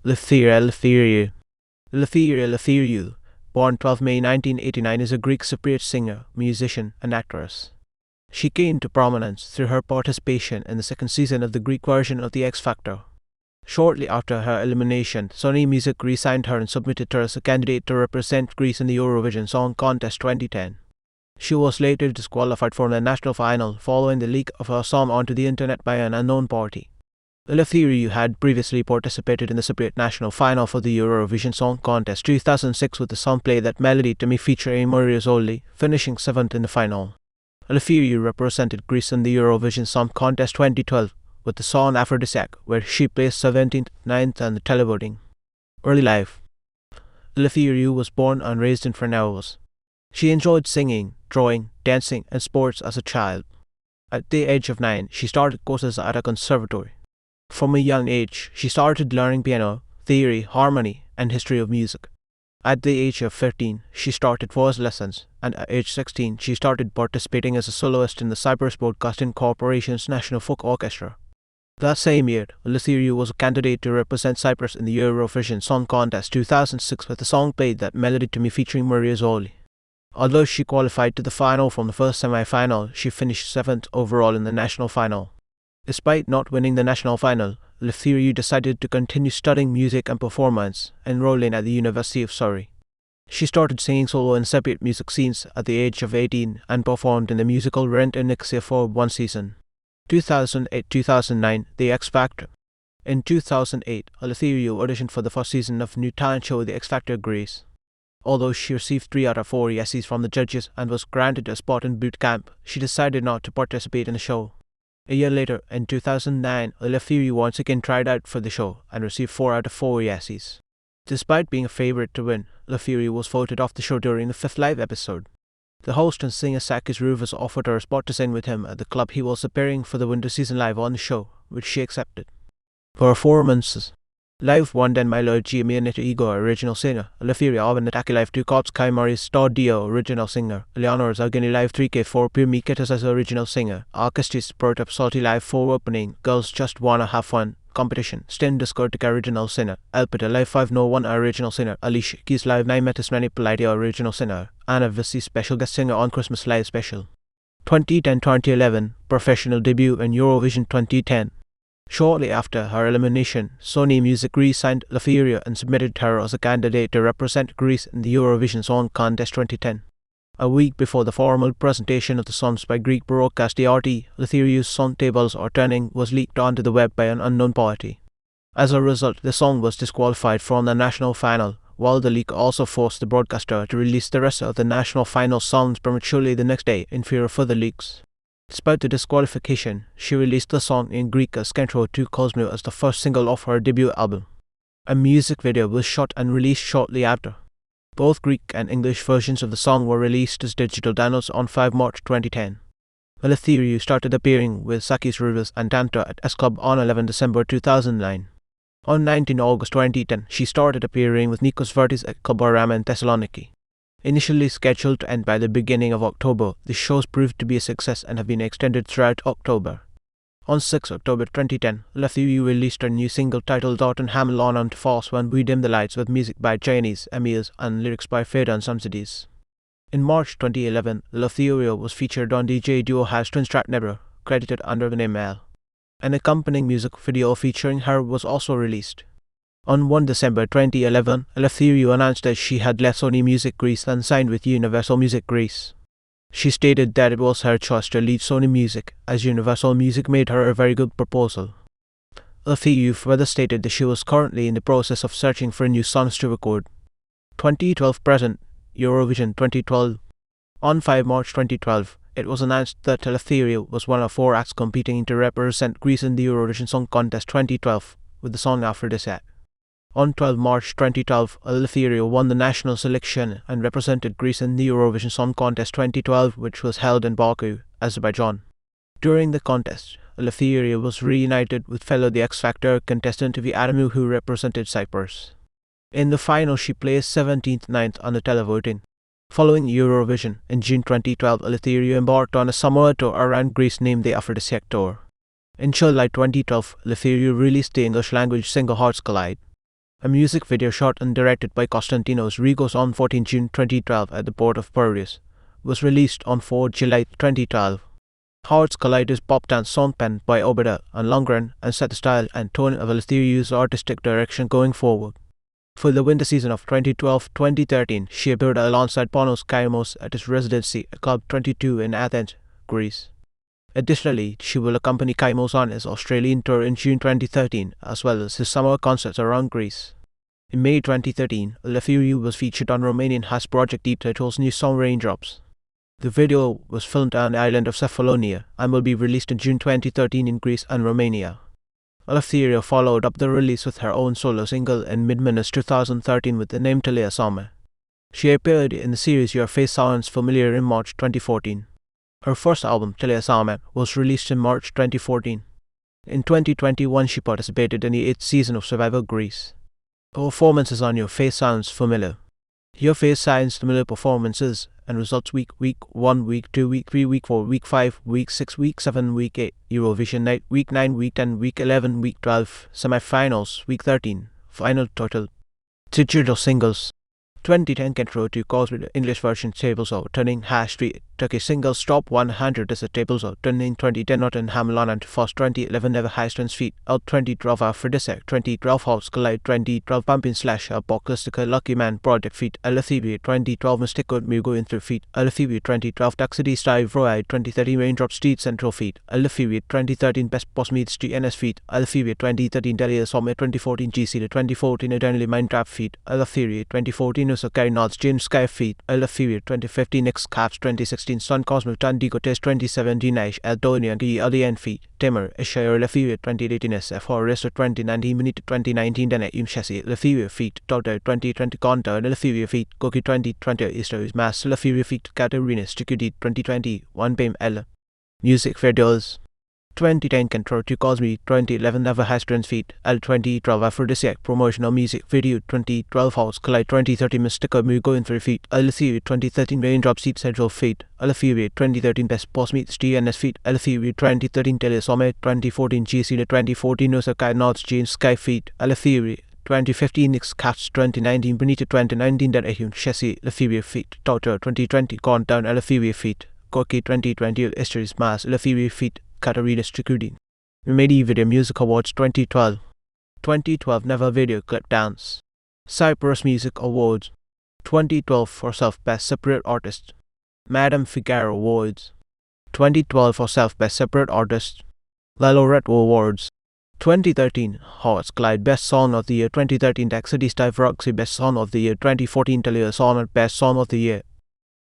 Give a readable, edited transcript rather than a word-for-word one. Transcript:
Eleftheria Eleftheriou. Eleftheria Eleftheriou, born 12 May 1989, is a Greek-Cypriot singer, musician, and actress. She came to prominence through her participation in the second season of the Greek version of The X Factor. Shortly after her elimination, Sony Music Greece signed her and submitted her as a candidate to represent Greece in the Eurovision Song Contest 2010. She was later disqualified from the national final following the leak of her song onto the internet by an unknown party. Eleftheriou had previously participated in the Cypriot national final for the Eurovision Song Contest 2006 with the song Play That Melody to Me featuring Maria Zorli, finishing 7th in the final. Eleftheriou represented Greece in the Eurovision Song Contest 2012 with the song Aphrodisiac, where she placed 17th, 9th on the televoting. Early life. Eleftheriou was born and raised in Fernandez. She enjoyed singing, drawing, dancing, and sports as a child. At the age of 9, she started courses at a conservatory. From a young age, she started learning piano, theory, harmony, and history of music. At the age of 15, she started voice lessons, and at age 16, she started participating as a soloist in the Cyprus Broadcasting Corporation's National Folk Orchestra. That same year, Eleftheriou was a candidate to represent Cyprus in the Eurovision Song Contest 2006 with the song Play That Melody to Me featuring Maria Zorli. Although she qualified to the final from the first semi-final, she finished 7th overall in the national final. Despite not winning the national final, Eleftheriou decided to continue studying music and performance, enrolling at the University of Surrey. She started singing solo in separate music scenes at the age of 18 and performed in the musical Rent and Nixia for one season. 2008-2009, The X Factor. In 2008, Eleftheriou auditioned for the first season of new talent show The X Factor Greece. Although she received 3 out of 4 yeses from the judges and was granted a spot in boot camp, she decided not to participate in the show. A year later, in 2009, Eleftheriou once again tried out for the show and received 4 out of 4 yeses. Despite being a favorite to win, Eleftheriou was voted off the show during the 5th live episode. The host and singer Sakis Rufus offered her a spot to sing with him at the club he was appearing for the winter season live on the show, which she accepted. Performances. Live 1 Den Milo Giaminito Igor original singer, Eleftheria Avanataki Live 2 Cops Kai Maris Star Dio original singer, Eleanor Zagini Live 3K4 Pirmi Ketas as original singer, Arkestis Protop Salty Live 4 opening, Girls Just Wanna Have Fun, Competition, Sten Discoteca original singer, Elpida Live 5 No 1 original singer, Alicia Keys Live 9 Metis Manipulatia original singer, Anna Vissi special guest singer on Christmas Live special. 2010-2011 professional debut in Eurovision 2010. Shortly after her elimination, Sony Music Greece signed Eleftheria and submitted her as a candidate to represent Greece in the Eurovision Song Contest 2010. A week before the formal presentation of the songs by Greek broadcast RT, Eleftheriou's song Tables Are Turning was leaked onto the web by an unknown party. As a result, the song was disqualified from the national final, while the leak also forced the broadcaster to release the rest of the national final songs prematurely the next day in fear of further leaks. Despite the disqualification, she released the song in Greek as Skentro 2 Cosmo as the first single of her debut album. A music video was shot and released shortly after. Both Greek and English versions of the song were released as digital downloads on 5 March 2010. Eleftheriou started appearing with Sakis Rufus and Tantra at S Club on 11 December 2009. On 19 August 2010, she started appearing with Nikos Vertis at Club Arama in Thessaloniki. Initially scheduled to end by the beginning of October, the shows proved to be a success and have been extended throughout October. On 6 October 2010, Eleftheriou released her new single titled Daughter Hamel on to False When We Dim the Lights with music by Chinese, Emirs, and lyrics by Fedon Samsidis. In March 2011, Eleftheriou was featured on DJ duo Has Twin Strat Nebra, credited under the name Mel. An accompanying music video featuring her was also released. On 1 December 2011, Eleftheriou announced that she had left Sony Music Greece and signed with Universal Music Greece. She stated that it was her choice to leave Sony Music, as Universal Music made her a very good proposal. Eleftheriou further stated that she was currently in the process of searching for new songs to record. 2012 present, Eurovision 2012. On 5 March 2012, it was announced that Eleftheriou was one of 4 acts competing to represent Greece in the Eurovision Song Contest 2012 with the song Aphrodisiac. On 12 March 2012, Eleftheriou won the national selection and represented Greece in the Eurovision Song Contest 2012, which was held in Baku, Azerbaijan. During the contest, Eleftheriou was reunited with fellow The X Factor contestant Vivi Adamu, who represented Cyprus. In the final, she placed 17th 9th on the televoting. Following Eurovision, in June 2012, Eleftheriou embarked on a summer tour around Greece named the Aphrodisiac Tour. In July 2012, Eleftheriou released the English-language single Hearts Collide. A music video shot and directed by Konstantinos Rigos on 14 June 2012 at the port of Piraeus was released on 4 July 2012. Hearts Collide is pop dance song penned by Obeda and Lundgren and set the style and tone of Eleftheriou's artistic direction going forward. For the winter season of 2012-2013, she appeared alongside Panos Kaimos at his residency at Club 22 in Athens, Greece. Additionally, she will accompany Kaimos on his Australian tour in June 2013, as well as his summer concerts around Greece. In May 2013, Eleftheriou was featured on Romanian house project Deep Title's new song Raindrops. The video was filmed on the island of Cephalonia and will be released in June 2013 in Greece and Romania. Eleftheria followed up the release with her own solo single in mid-March 2013 with the name Televoting. She appeared in the series Your Face Sounds Familiar in March 2014. Her first album, Televoting, was released in March 2014. In 2021, she participated in the 8th season of Survivor Greece. Her performances on Your Face Sounds Familiar. Your Face Sounds Familiar performances and results week 1, week 2, week 3, week 4, week 5, week 6, week 7, week 8, Eurovision night, week 9, week 10, week 11, week 12, semi-finals, week 13, final total. Digital singles. 2010 Control to cause with the English version tables out, turning #3 Turkish singles top 100 as a tables out, turning 2010 Nottingham London to first 2011 Never Highstones feet, out 2012 Aphrodisiac, 2012 Hearts Collide, 2012 Pumping Slash, Apocalyptica Lucky Man Project feet, Eleftheria 2012 Mystical Mugo in through feet, Eleftheria 2012 Taxidi Style Roide, 2013 Raindrop Street Central feet, Eleftheria 2013 Best Boss Meets GNS feet, Eleftheria 2013 Delia Summit 2014 GC 2014 Eternally Minecraft feet, Eleftheria 2014 Osakari North James Sky feet, Eleftheria 2015 X Caps 2016 Sun Cosmic Tandico Test 2017 Aish Aldonia G Alien feet, Timur Ishire Eleftheria 2018 SF Resto 2019 Minute 2019 Dene Chassis Eleftheria feet, Toto 2020 Conta Eleftheria feet, Koki 2020 Easter is Mass Eleftheria feet, Katerina Stikudi 2020 1 Bim L. Music videos. 2010 Control to Cosme, 2011 Never Highstones feet, L2012 Aphrodisiac promotional music video, 2012 Hearts Collide, 2013 Mystica Mugo in 3 feet, Eleftheria 2013 Raindrop Seat Central feet, Eleftheria 2013 Best Boss Meets GNS feet, Eleftheria 2013 Telesome, 2014 GC 2014 Osaka North James Sky feet, Eleftheria 2015 X Cats 2019 Benito 2019 That Ahun Chassis Eleftheria feet, Toto 2020 Countdown Eleftheria feet, Koki 2020 Easter's Mass Eleftheria feet, Katerina Stikudi. Remedy Video Music Awards 2012. 2012 Never Video Clip Dance. Cyprus Music Awards. 2012 for Self Best Cypriot Artist. Madame Figaro Awards. 2012 for Self Best Cypriot Artist. Laloreto Awards. 2013 Hearts Collide Best Song of the Year. 2013 Taxidi Style Roxy Best Song of the Year. 2014 Talia Sonnet Best Song of the Year.